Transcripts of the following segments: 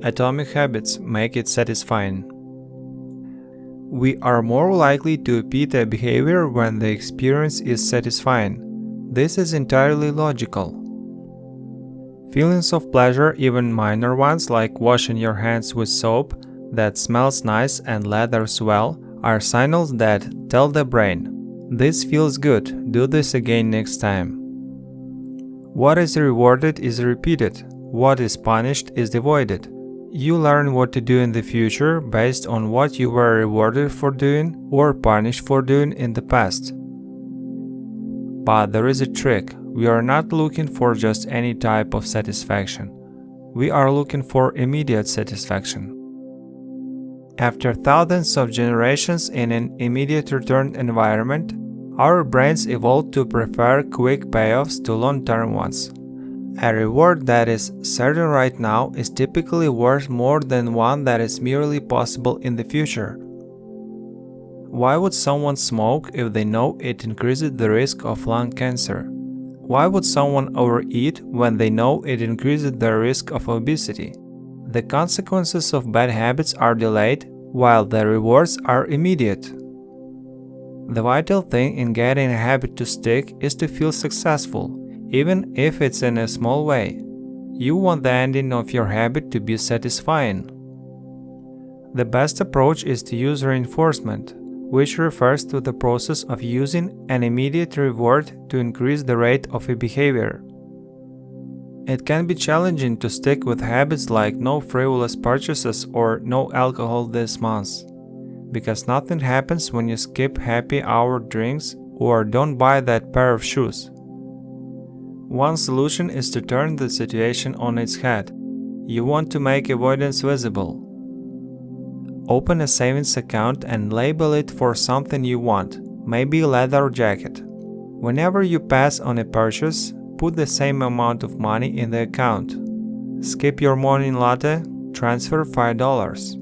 atomic habits make it satisfying. We are more likely to repeat a behavior when the experience is satisfying. This is entirely logical. Feelings of pleasure, even minor ones like washing your hands with soap that smells nice and lathers well, are signals that tell the brain, "This feels good, do this again next time." What is rewarded is repeated, what is punished is avoided. You learn what to do in the future based on what you were rewarded for doing or punished for doing in the past. But there is a trick. We are not looking for just any type of satisfaction. We are looking for immediate satisfaction. After thousands of generations in an immediate return environment, our brains evolved to prefer quick payoffs to long-term ones. A reward that is certain right now is typically worth more than one that is merely possible in the future. Why would someone smoke if they know it increases the risk of lung cancer? Why would someone overeat when they know it increases the risk of obesity? The consequences of bad habits are delayed, while the rewards are immediate. The vital thing in getting a habit to stick is to feel successful, even if it's in a small way. You want the ending of your habit to be satisfying. The best approach is to use reinforcement, which refers to the process of using an immediate reward to increase the rate of a behavior. It can be challenging to stick with habits like no frivolous purchases or no alcohol this month, because nothing happens when you skip happy hour drinks or don't buy that pair of shoes. One solution is to turn the situation on its head. You want to make avoidance visible. Open a savings account and label it for something you want, maybe a leather jacket. Whenever you pass on a purchase, put the same amount of money in the account. Skip your morning latte, transfer $5.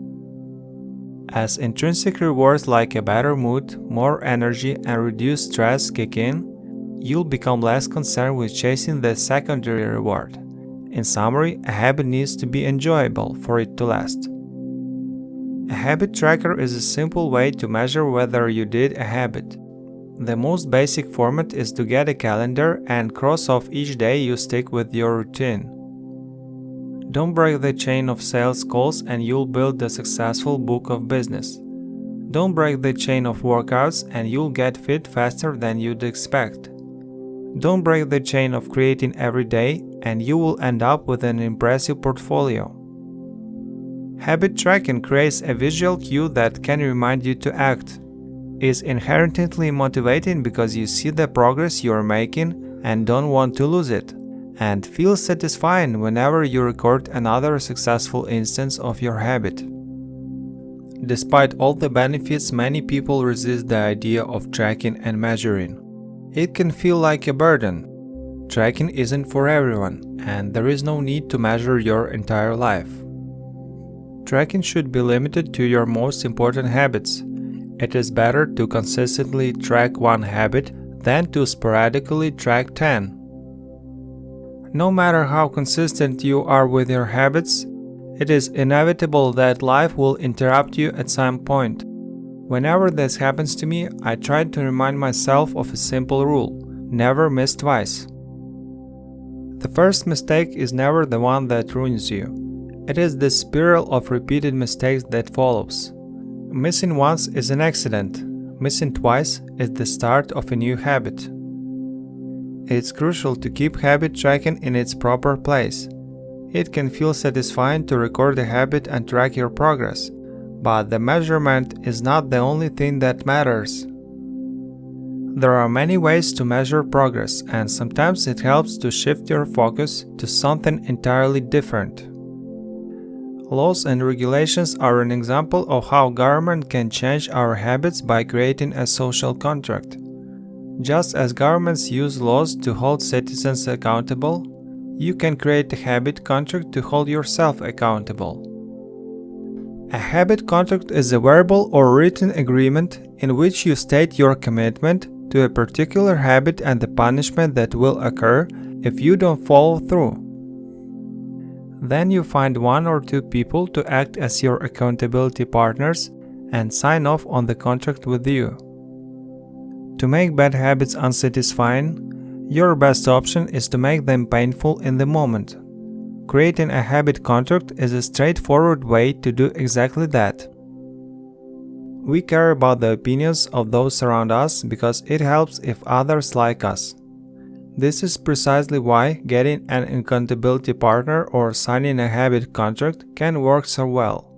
As intrinsic rewards like a better mood, more energy, and reduced stress kick in, you'll become less concerned with chasing the secondary reward. In summary, a habit needs to be enjoyable for it to last. A habit tracker is a simple way to measure whether you did a habit. The most basic format is to get a calendar and cross off each day you stick with your routine. Don't break the chain of sales calls and you'll build a successful book of business. Don't break the chain of workouts and you'll get fit faster than you'd expect. Don't break the chain of creating every day and you will end up with an impressive portfolio. Habit tracking creates a visual cue that can remind you to act. It's inherently motivating because you see the progress you are making and don't want to lose it, and feels satisfying whenever you record another successful instance of your habit. Despite all the benefits, many people resist the idea of tracking and measuring. It can feel like a burden. Tracking isn't for everyone, and there is no need to measure your entire life. Tracking should be limited to your most important habits. It is better to consistently track one habit than to sporadically track 10. No matter how consistent you are with your habits, it is inevitable that life will interrupt you at some point. Whenever this happens to me, I try to remind myself of a simple rule: never miss twice. The first mistake is never the one that ruins you. It is the spiral of repeated mistakes that follows. Missing once is an accident. Missing twice is the start of a new habit. It's crucial to keep habit tracking in its proper place. It can feel satisfying to record a habit and track your progress, but the measurement is not the only thing that matters. There are many ways to measure progress, and sometimes it helps to shift your focus to something entirely different. Laws and regulations are an example of how government can change our habits by creating a social contract. Just as governments use laws to hold citizens accountable, you can create a habit contract to hold yourself accountable. A habit contract is a verbal or written agreement in which you state your commitment to a particular habit and the punishment that will occur if you don't follow through. Then you find 1 or 2 people to act as your accountability partners and sign off on the contract with you. To make bad habits unsatisfying, your best option is to make them painful in the moment. Creating a habit contract is a straightforward way to do exactly that. We care about the opinions of those around us because it helps if others like us. This is precisely why getting an accountability partner or signing a habit contract can work so well.